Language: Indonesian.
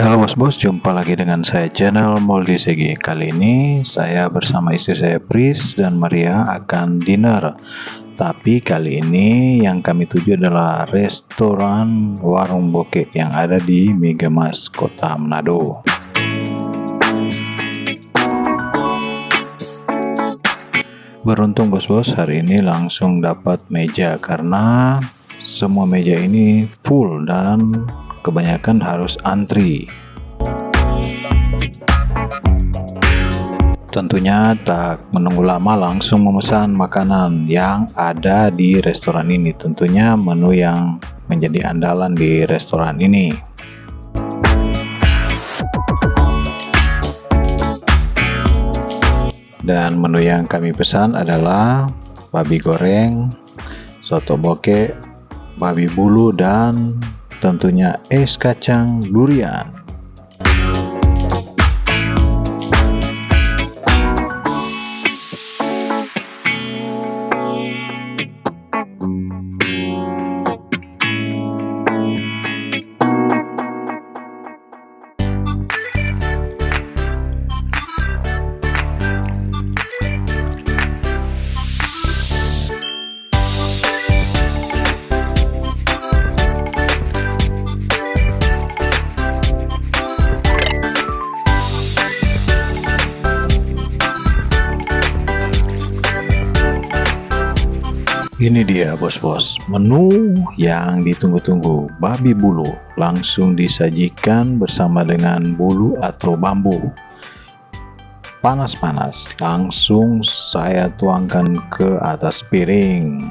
Halo bos-bos, jumpa lagi dengan saya channel Moldi Segi. Kali ini saya bersama istri saya Pris dan Maria akan dinner. Tapi kali ini yang kami tuju adalah restoran warung bokek yang ada di Megamas, Kota Manado. Beruntung bos-bos, hari ini langsung dapat meja karena semua meja ini full dan kebanyakan harus antri. Tentunya tak menunggu lama, langsung memesan makanan yang ada di restoran ini. Tentunya menu yang menjadi andalan di restoran ini. Dan menu yang kami pesan adalah babi goreng, soto bokek, babi bulu, dan tentunya es kacang durian. Ini dia bos-bos, menu yang ditunggu-tunggu, babi bulu. Langsung disajikan bersama dengan bulu atau bambu. Panas-panas, langsung saya tuangkan ke atas piring.